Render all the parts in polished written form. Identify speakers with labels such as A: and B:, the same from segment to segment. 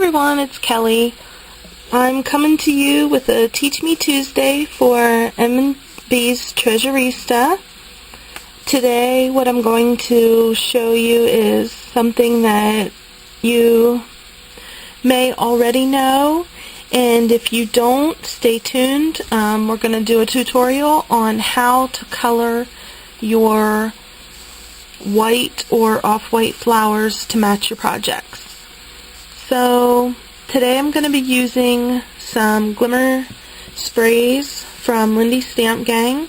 A: everyone, it's Kelly. I'm coming to you with a Teach Me Tuesday for MbsTreasurista. Today what I'm going to show you is something that you may already know, and if you don't, stay tuned. We're going to do a tutorial on how to color your white or off-white flowers to match your projects. So today I'm going to be using some glimmer sprays from Lindy's Stamp Gang,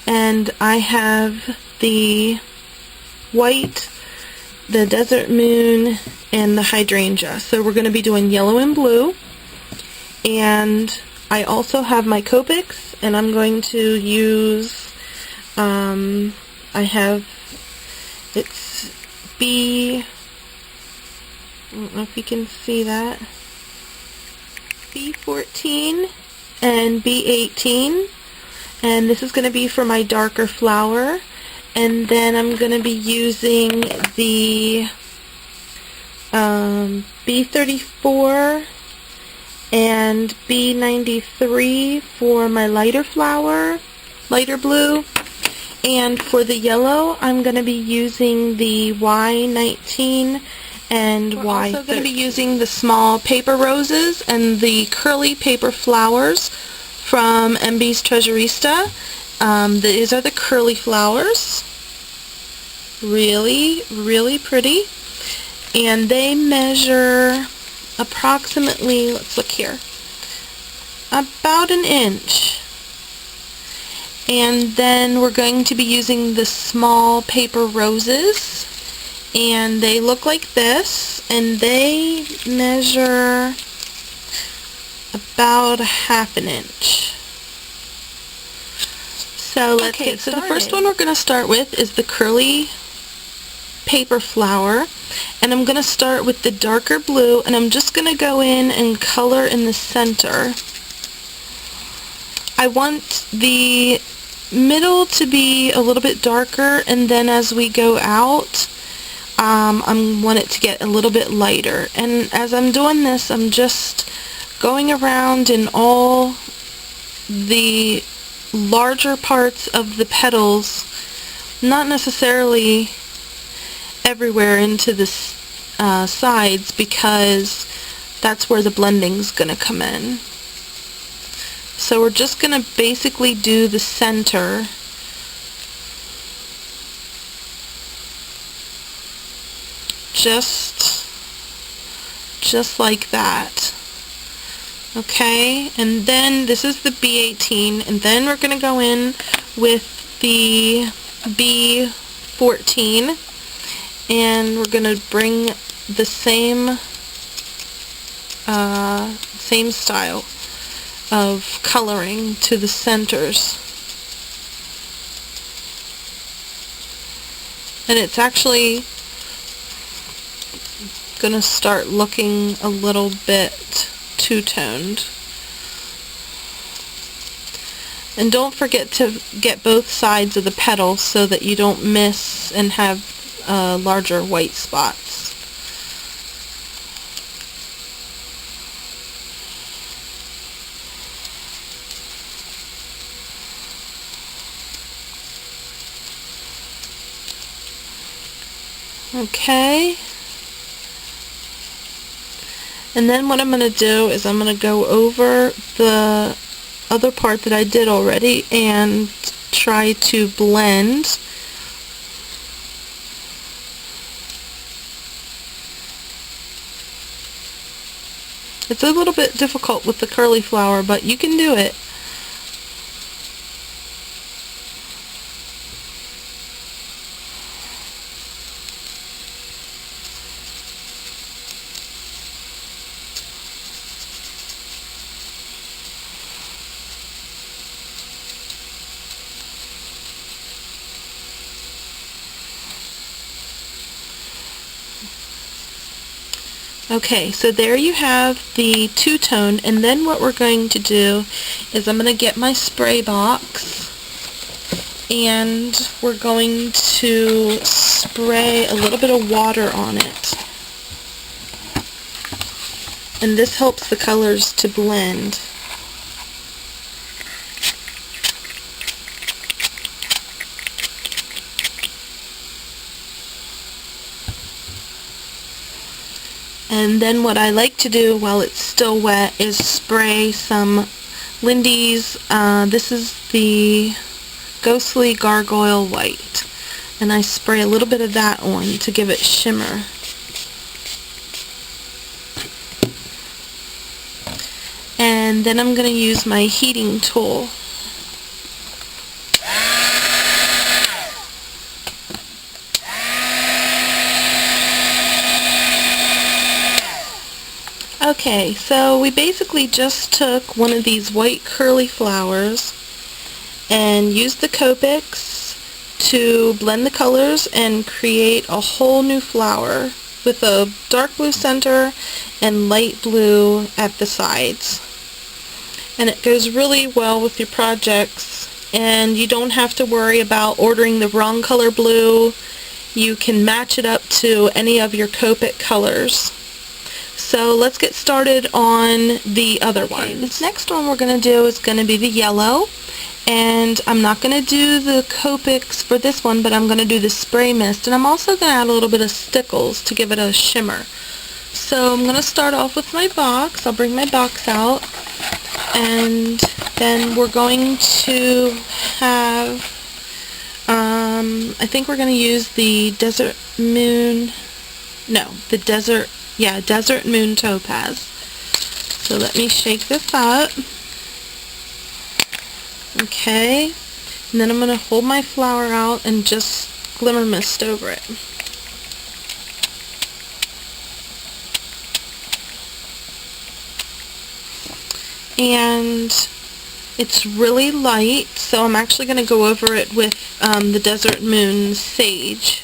A: and I have the white, the desert moon, and the hydrangea. So we're going to be doing yellow and blue, and I also have my Copics, and I'm going to use, it's I don't know if you can see that, B14 and B18, and this is going to be for my darker flower. And then I'm going to be using the B34 and B93 for my lighter flower, lighter blue. And for the yellow, I'm going to be using the Y19 and Y13. We're also going to be using the small paper roses and the curly paper flowers from MbsTreasurista. These are the curly flowers. Really, really pretty. And they measure approximately, let's look here, about an inch. And then we're going to be using the small paper roses, and they look like this, and they measure about ½ an inch. So let's get started. So the first one we're going to start with is the curly paper flower, and I'm going to start with the darker blue, and I'm just going to go in and color in the center. I want the middle to be a little bit darker, and then as we go out, I want it to get a little bit lighter. And as I'm doing this, I'm just going around in all the larger parts of the petals, not necessarily everywhere into the sides, because that's where the blending's going to come in. So we're just going to basically do the center. Just like that. Okay, and then this is the B18, and then we're going to go in with the B14, and we're going to bring the same style of coloring to the centers. And it's actually going to start looking a little bit two-toned. And don't forget to get both sides of the petal so that you don't miss and have larger white spots. Okay. And then what I'm going to do is I'm going to go over the other part that I did already and try to blend. It's a little bit difficult with the curly flower, but you can do it. Okay, so there you have the two-tone, and then what we're going to do is I'm going to get my spray box, and we're going to spray a little bit of water on it. and this helps the colors to blend. And then what I like to do while it's still wet is spray some Lindy's, this is the Ghostly Gargoyle White, and I spray a little bit of that on to give it shimmer. And then I'm going to use my heating tool. Okay, so we basically just took one of these white curly flowers and used the Copics to blend the colors and create a whole new flower with a dark blue center and light blue at the sides. And it goes really well with your projects, and you don't have to worry about ordering the wrong color blue. You can match it up to any of your Copic colors. So let's get started on the other one. This next one we're going to do is going to be the yellow, and I'm not going to do the Copics for this one, but I'm going to do the spray mist, and I'm also going to add a little bit of stickles to give it a shimmer. So I'm going to start off with my box. I'll bring my box out, and then we're going to have, I think we're going to use the Desert Moon Topaz. So let me shake this up. Okay, and then I'm going to hold my flower out and just glimmer mist over it. And it's really light, so I'm actually going to go over it with the Desert Moon Sage,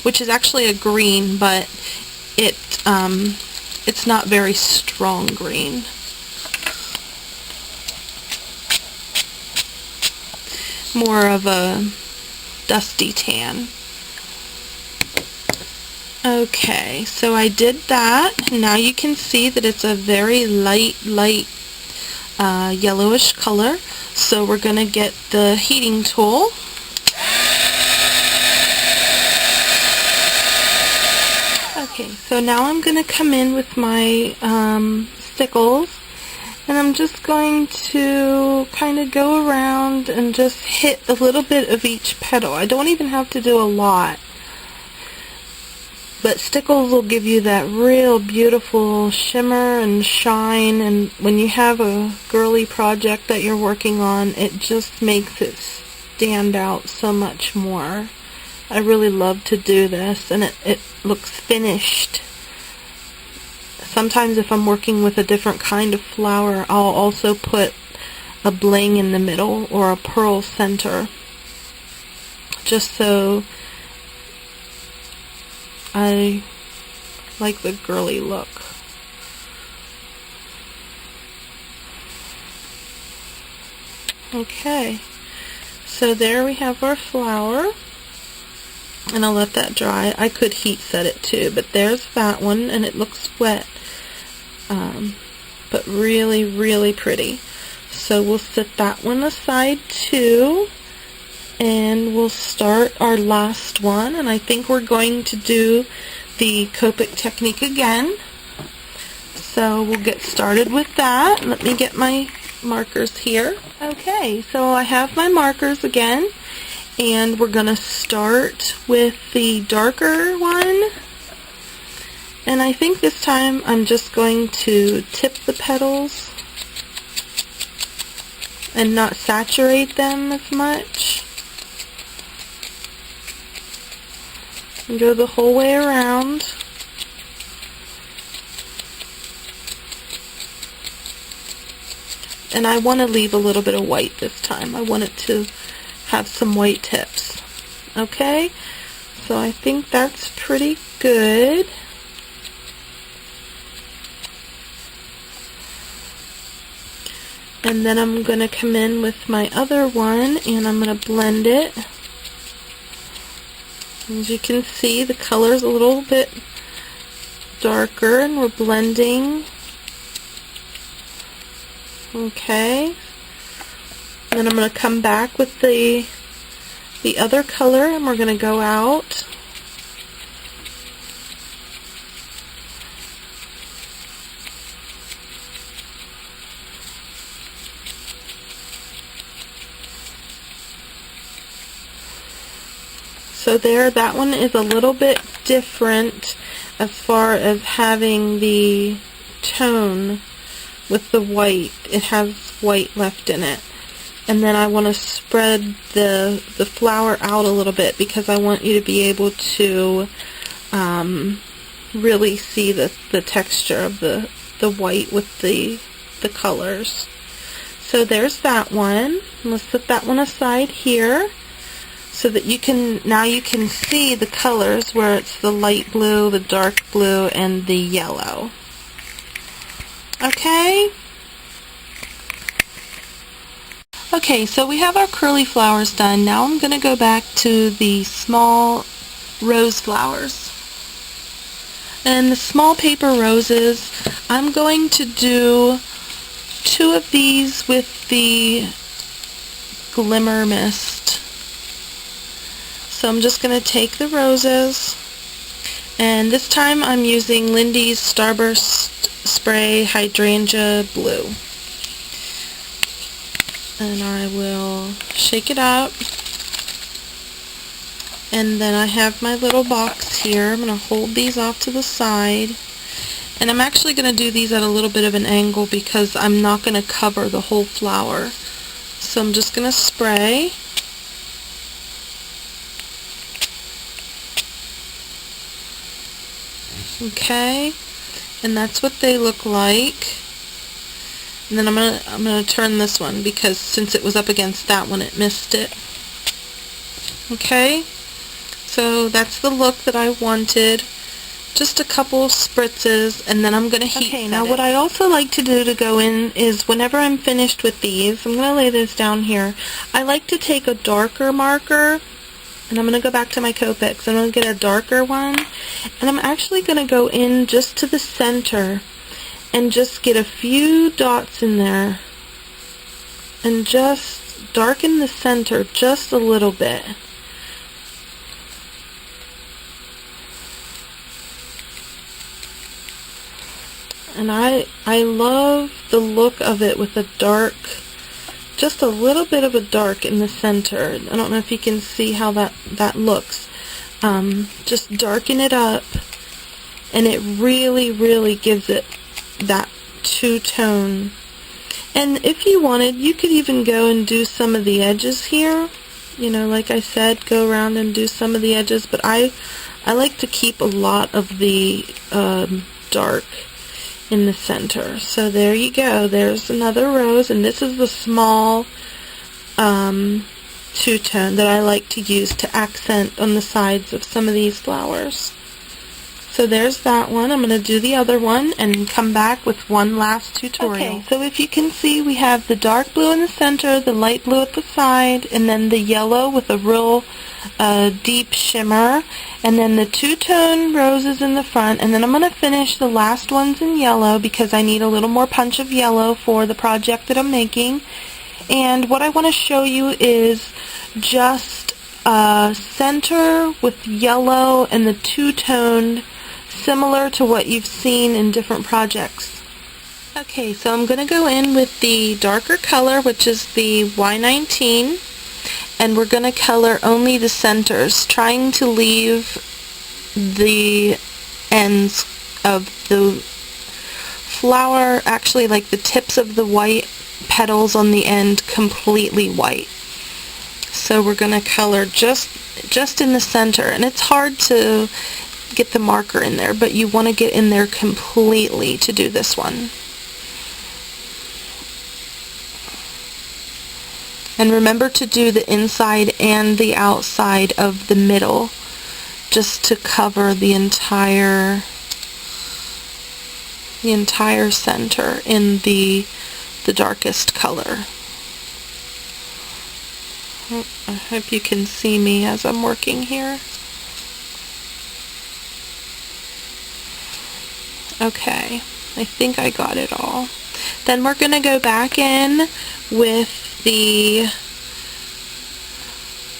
A: which is actually a green, but it's not very strong green. More of a dusty tan. Okay, so I did that. Now you can see that it's a very light yellowish color. So we're going to get the heating tool. Okay, so now I'm going to come in with my stickles, and I'm just going to kind of go around and just hit a little bit of each petal. I don't even have to do a lot, but stickles will give you that real beautiful shimmer and shine, and when you have a girly project that you're working on, it just makes it stand out so much more. I really love to do this, and it looks finished. Sometimes if I'm working with a different kind of flower, I'll also put a bling in the middle or a pearl center, just so I like the girly look. Okay, so there we have our flower. And I'll let that dry. I could heat set it too, but there's that one, and it looks wet, but really, really pretty. So we'll set that one aside too, and we'll start our last one, and I think we're going to do the Copic technique again. So we'll get started with that. Let me get my markers here. Okay, so I have my markers again. And we're going to start with the darker one, and I think this time I'm just going to tip the petals and not saturate them as much, and go the whole way around. And I want to leave a little bit of white this time. I want it to have some white tips. Okay, so I think that's pretty good. And then I'm going to come in with my other one, and I'm going to blend it. As you can see, the color's a little bit darker, and we're blending Okay. Then I'm going to come back with the other color, and we're going to go out. So there, that one is a little bit different as far as having the tone with the white. It has white left in it. And then I want to spread the flower out a little bit because I want you to be able to really see the texture of the white with the colors. So there's that one. Let's put that one aside here so that now you can see the colors where it's the light blue, the dark blue, and the yellow. Okay? Okay, so we have our curly flowers done. Now I'm going to go back to the small rose flowers. And the small paper roses, I'm going to do 2 of these with the glimmer mist. So I'm just going to take the roses, and this time I'm using Lindy's Starburst Spray Hydrangea Blue. And I will shake it up, and then I have my little box here. I'm going to hold these off to the side, and I'm actually going to do these at a little bit of an angle because I'm not going to cover the whole flower. So I'm just going to spray. Okay, and that's what they look like. And then I'm gonna turn this one because since it was up against that one, it missed it. Okay, so that's the look that I wanted. Just a couple spritzes, and then I'm gonna heat set it. Now what I also like to do to go in is whenever I'm finished with these, I'm gonna lay this down here. I like to take a darker marker, and I'm going to go back to my Copics. I'm going to get a darker one, and I'm actually going to go in just to the center and just get a few dots in there and just darken the center just a little bit. And I love the look of it with a dark, just a little bit of a dark in the center. I don't know if you can see how that looks. Just darken it up, and it really gives it that two-tone. And if you wanted, you could even go and do some of the edges here. You know, like I said, go around and do some of the edges, but I like to keep a lot of the dark in the center. So there you go. There's another rose, and this is the small two-tone that I like to use to accent on the sides of some of these flowers. So there's that one. I'm going to do the other one and come back with one last tutorial. Okay, so if you can see, we have the dark blue in the center, the light blue at the side, and then the yellow with a real deep shimmer, and then the two-tone roses in the front, and then I'm going to finish the last ones in yellow because I need a little more punch of yellow for the project that I'm making. And what I want to show you is just center with yellow and the two-tone, similar to what you've seen in different projects. Okay, so I'm going to go in with the darker color, which is the Y19, and we're going to color only the centers, trying to leave the ends of the flower, actually like the tips of the white petals on the end, completely white. So we're going to color just in the center, and it's hard to get the marker in there, but you want to get in there completely to do this one. And remember to do the inside and the outside of the middle, just to cover the entire center in the darkest color. I hope you can see me as I'm working here. Okay, I think I got it all. Then we're going to go back in with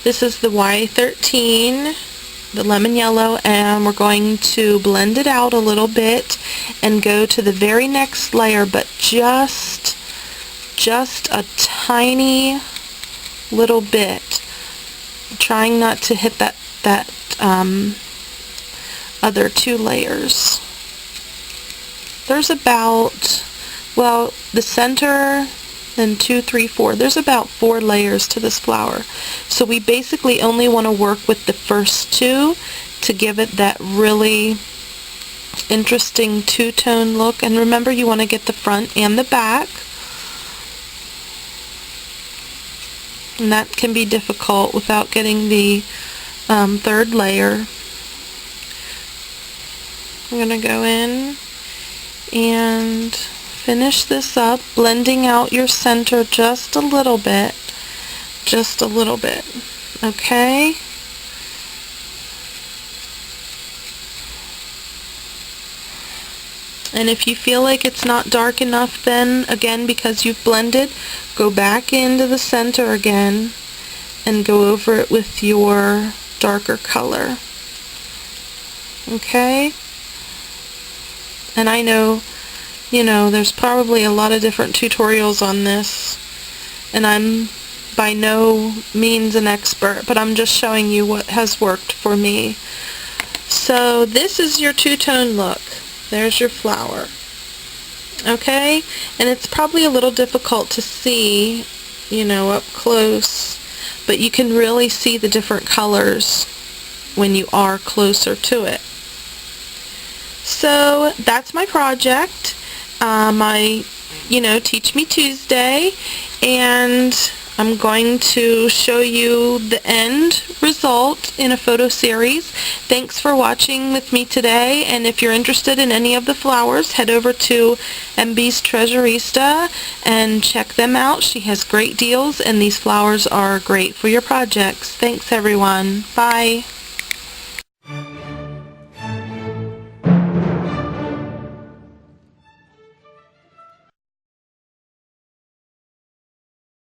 A: this is the Y13, the lemon yellow, and we're going to blend it out a little bit and go to the very next layer, but just a tiny little bit, trying not to hit that other 2 layers. There's about, well, the center, then 2, 3, 4. There's about 4 layers to this flower. So we basically only want to work with the first 2 to give it that really interesting two-tone look. And remember, you want to get the front and the back. And that can be difficult without getting the 3rd layer. I'm going to go in and finish this up, blending out your center just a little bit. Okay? And if you feel like it's not dark enough, then again, because you've blended, go back into the center again and go over it with your darker color. Okay? And I know, there's probably a lot of different tutorials on this, and I'm by no means an expert, but I'm just showing you what has worked for me. So this is your two-tone look. There's your flower. Okay? And it's probably a little difficult to see, up close, but you can really see the different colors when you are closer to it. So that's my project, my Teach Me Tuesday, and I'm going to show you the end result in a photo series. Thanks for watching with me today, and if you're interested in any of the flowers, head over to MbsTreasurista and check them out. She has great deals, and these flowers are great for your projects. Thanks, everyone. Bye.